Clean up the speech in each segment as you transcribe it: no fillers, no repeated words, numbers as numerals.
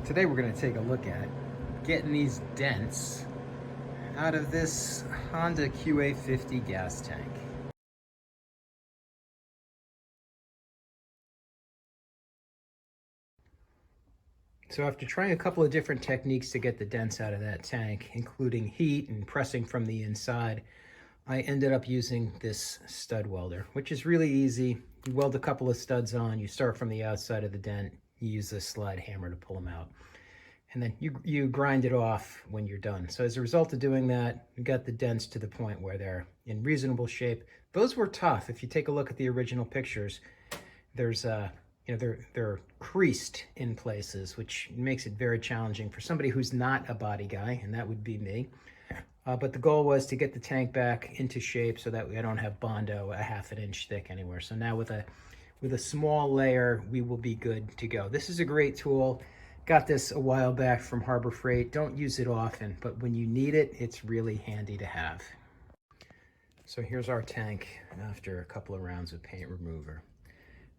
Today we're going to take a look at getting these dents out of this Honda QA50 gas tank. So after trying a couple of different techniques to get the dents out of that tank, including heat and pressing from the inside, I ended up using this stud welder, which is really easy. You weld a couple of studs on, you start from the outside of the dent, you use this slide hammer to pull them out. And then you grind it off when you're done. So as a result of doing that, we got the dents to the point where they're in reasonable shape. Those were tough. If you take a look at the original pictures, there's they're creased in places, which makes it very challenging for somebody who's not a body guy, and that would be me. But the goal was to get the tank back into shape so that I don't have Bondo a ½ inch thick anywhere. So now with a small layer, we will be good to go. This is a great tool. Got this a while back from Harbor Freight. Don't use it often, but when you need it, it's really handy to have. So here's our tank after a couple of rounds of paint remover.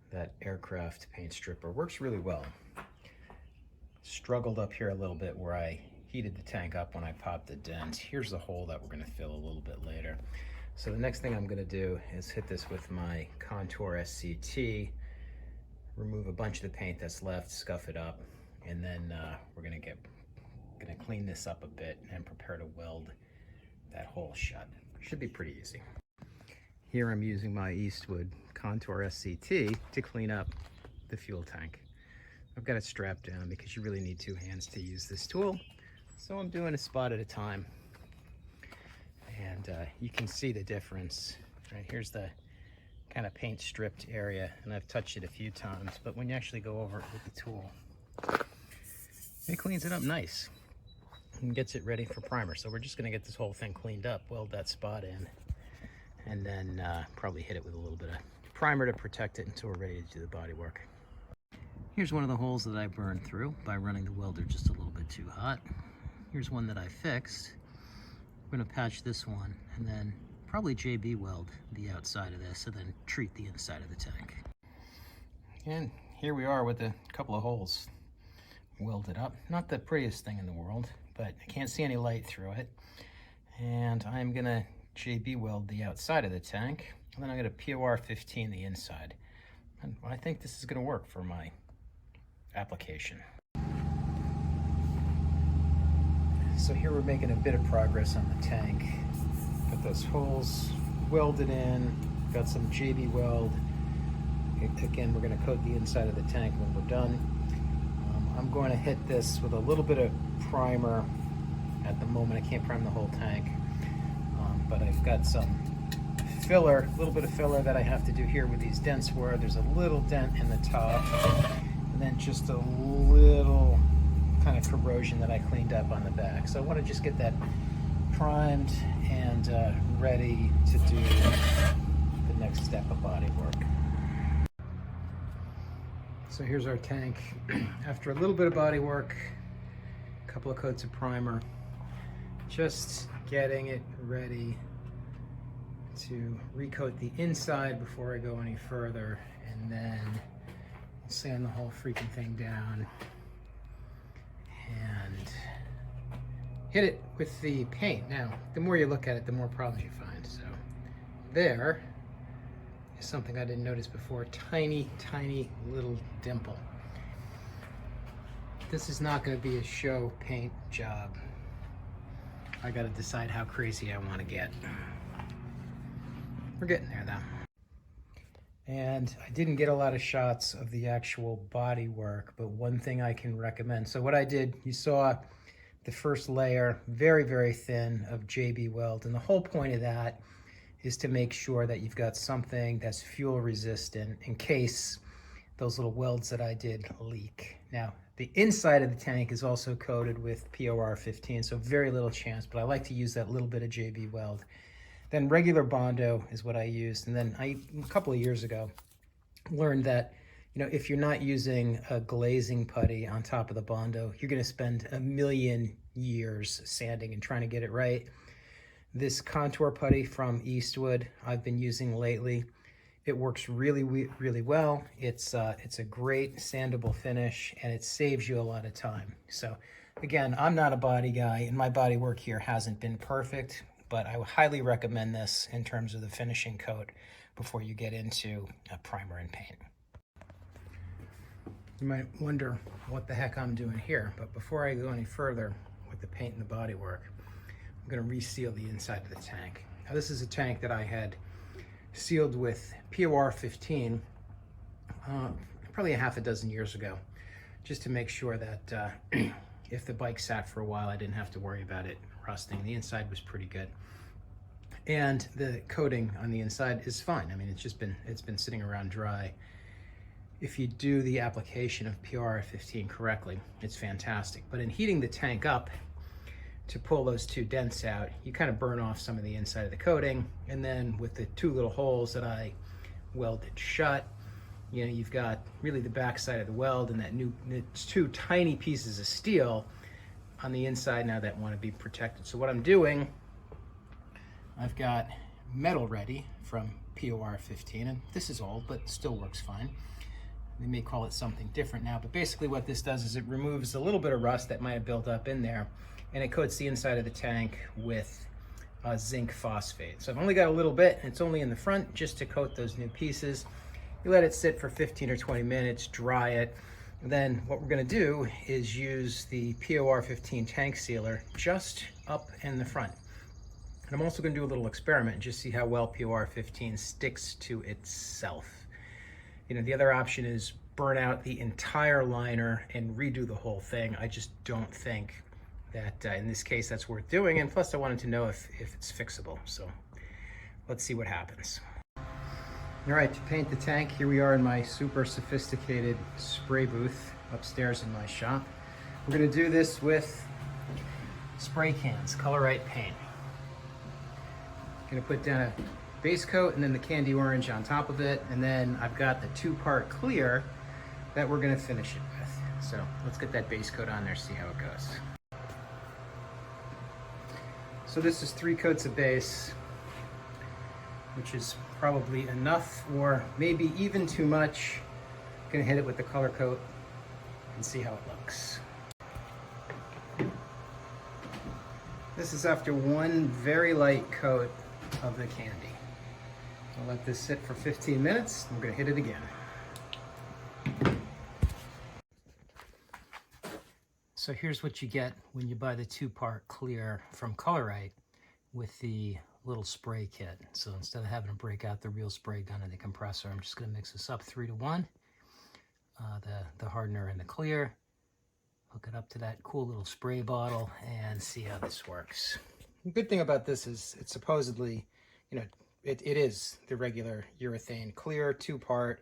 That aircraft paint stripper works really well. Struggled up here a little bit where I heated the tank up when I popped the dent. Here's the hole that we're gonna fill a little bit later. So the next thing I'm gonna do is hit this with my Contour SCT, remove a bunch of the paint that's left, scuff it up, and then we're gonna clean this up a bit and prepare to weld that hole shut. Should be pretty easy. Here I'm using my Eastwood Contour SCT to clean up the fuel tank. I've got it strapped down because you really need two hands to use this tool. So I'm doing a spot at a time. And you can see the difference. Right, here's the kind of paint stripped area, and I've touched it a few times, but when you actually go over it with the tool, it cleans it up nice and gets it ready for primer. So we're just gonna get this whole thing cleaned up, weld that spot in, and then probably hit it with a little bit of primer to protect it until we're ready to do the body work. Here's one of the holes that I burned through by running the welder just a little bit too hot. Here's one that I fixed. I'm gonna patch this one and then probably JB weld the outside of this and then treat the inside of the tank. And here we are with a couple of holes welded up. Not the prettiest thing in the world, but I can't see any light through it. And I'm gonna JB weld the outside of the tank, and then I'm gonna POR15 the inside. And I think this is gonna work for my application. So here we're making a bit of progress on the tank. Got those holes welded in, got some JB weld. Again, we're gonna coat the inside of the tank when we're done. I'm going to hit this with a little bit of primer at the moment. I can't prime the whole tank, but I've got some filler, a little bit of filler that I have to do here with these dents where there's a little dent in the top, and then just a little kind of corrosion that I cleaned up on the back. So I want to just get that primed and ready to do the next step of body work. So here's our tank. After a little bit of body work, a couple of coats of primer, just getting it ready to recoat the inside before I go any further, and then sand the whole freaking thing down and hit it with the paint. Now, the more you look at it, the more problems you find. So there is something I didn't notice before. Tiny, tiny little dimple. This is not going to be a show paint job. I got to decide how crazy I want to get. We're getting there though. And I didn't get a lot of shots of the actual body work, but one thing I can recommend. So what I did, you saw the first layer, very, very thin of JB weld. And the whole point of that is to make sure that you've got something that's fuel resistant in case those little welds that I did leak. Now, the inside of the tank is also coated with POR15, so very little chance, but I like to use that little bit of JB weld. Then regular Bondo is what I used. And then a couple of years ago, learned that, if you're not using a glazing putty on top of the Bondo, you're gonna spend a million years sanding and trying to get it right. This contour putty from Eastwood I've been using lately It works really well. It's a great sandable finish, and it saves you a lot of time. So again, I'm not a body guy, and my body work here hasn't been perfect, but I would highly recommend this in terms of the finishing coat before you get into a primer and paint. You might wonder what the heck I'm doing here, but before I go any further with the paint and the body work, I'm going to reseal the inside of the tank. Now, this is a tank that I had sealed with QA50 probably a half a dozen years ago, just to make sure that if the bike sat for a while, I didn't have to worry about it rusting. The inside was pretty good, and the coating on the inside is fine. I mean, it's been sitting around dry. If you do the application of QA50 correctly, it's fantastic. But in heating the tank up to pull those two dents out, you kind of burn off some of the inside of the coating, and then with the two little holes that I welded shut, you know, you've got really the back side of the weld and it's two tiny pieces of steel on the inside now that want to be protected. So what I'm doing, I've got metal ready from QA50, and this is old but still works fine. They may call it something different now, but basically what this does is it removes a little bit of rust that might have built up in there, and it coats the inside of the tank with zinc phosphate. So I've only got a little bit, and it's only in the front just to coat those new pieces. You let it sit for 15 or 20 minutes, dry it. And then what we're gonna do is use the QA50 tank sealer just up in the front. And I'm also gonna do a little experiment and just see how well QA50 sticks to itself. You know, the other option is burn out the entire liner and redo the whole thing. I just don't think that in this case that's worth doing, and plus I wanted to know if it's fixable. So let's see what happens. All right, to paint the tank, here we are in my super sophisticated spray booth upstairs in my shop. We're gonna do this with spray cans, Colorite paint. Gonna put down a base coat and then the candy orange on top of it, and then I've got the two-part clear that we're gonna finish it with. So let's get that base coat on there, see how it goes. So this is 3 coats of base, which is probably enough or maybe even too much. Gonna hit it with the color coat and see how it looks. This is after one very light coat of the candy. I'll let this sit for 15 minutes, and we're gonna hit it again. So here's what you get when you buy the 2-part clear from Colorite with the little spray kit. So instead of having to break out the real spray gun and the compressor, I'm just gonna mix this up 3-to-1, the hardener and the clear, hook it up to that cool little spray bottle, and see how this works. The good thing about this is it's supposedly, you know, it is the regular urethane clear 2-part,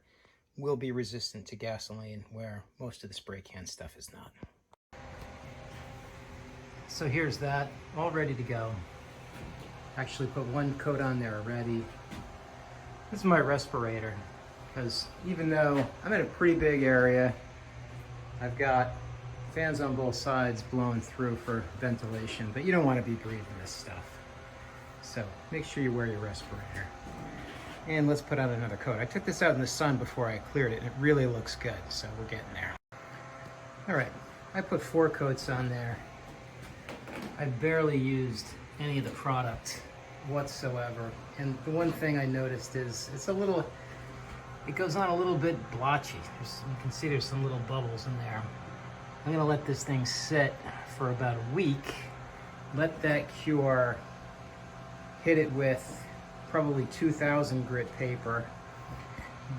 will be resistant to gasoline, where most of the spray can stuff is not. So here's that, all ready to go. Actually put 1 coat on there already. This is my respirator, because even though I'm in a pretty big area, I've got fans on both sides blowing through for ventilation, but you don't want to be breathing this stuff. So make sure you wear your respirator. And let's put on another coat. I took this out in the sun before I cleared it, and it really looks good, so we're getting there. All right, I put 4 coats on there. I barely used any of the product whatsoever. And the one thing I noticed is it goes on a little bit blotchy. You can see there's some little bubbles in there. I'm gonna let this thing sit for about a week, let that cure, hit it with probably 2000 grit paper,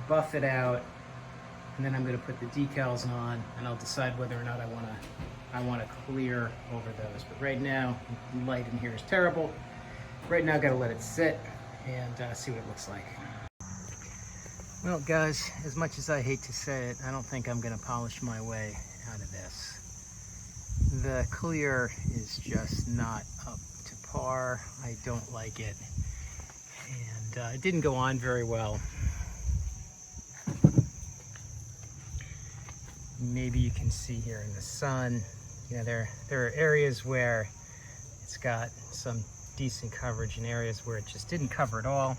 buff it out, and then I'm gonna put the decals on, and I'll decide whether or not I wanna clear over those. But right now, the light in here is terrible. Right now, I gotta let it sit and see what it looks like. Well, guys, as much as I hate to say it, I don't think I'm gonna polish my way out of this. The clear is just not up to par. I don't like it. And it didn't go on very well. Maybe you can see here in the sun, you know, there are areas where it's got some decent coverage and areas where it just didn't cover at all.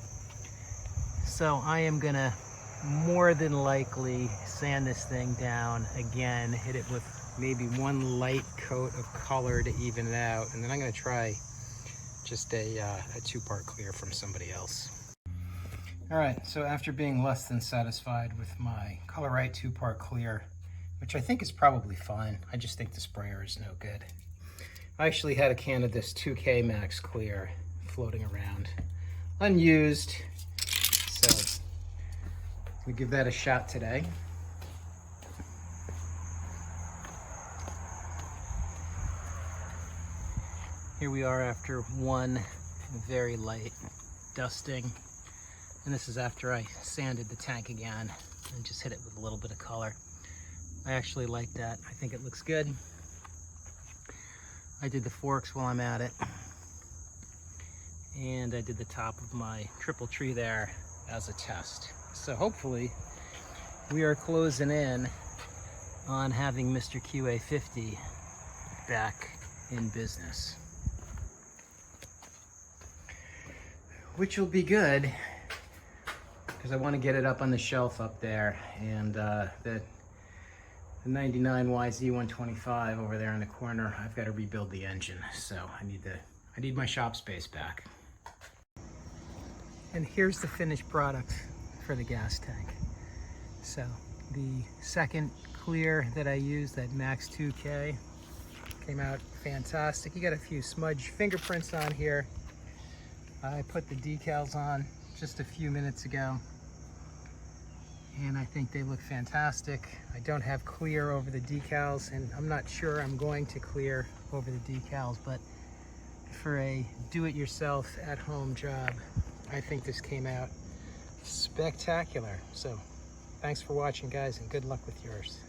So I am gonna more than likely sand this thing down again, hit it with maybe one light coat of color to even it out, and then I'm gonna try just a two-part clear from somebody else. All right, so after being less than satisfied with my Colorite two-part clear, which I think is probably fine, I just think the sprayer is no good. I actually had a can of this 2K Max Clear floating around, unused, so we give that a shot today. Here we are after one very light dusting, and this is after I sanded the tank again and just hit it with a little bit of color. I actually like that. I think it looks good. I did the forks while I'm at it, and I did the top of my triple tree there as a test. So hopefully we are closing in on having Mr. QA50 back in business, which will be good because I want to get it up on the shelf up there, and the 99 YZ125 over there in the corner, I've got to rebuild the engine, so I need my shop space back. And here's the finished product for the gas tank. So the second clear that I used, that Max 2K, came out fantastic. You got a few smudge fingerprints on here. I put the decals on just a few minutes ago, and I think they look fantastic. I don't have clear over the decals, and I'm not sure I'm going to clear over the decals, but for a do-it-yourself at-home job, I think this came out spectacular. So thanks for watching, guys, and good luck with yours.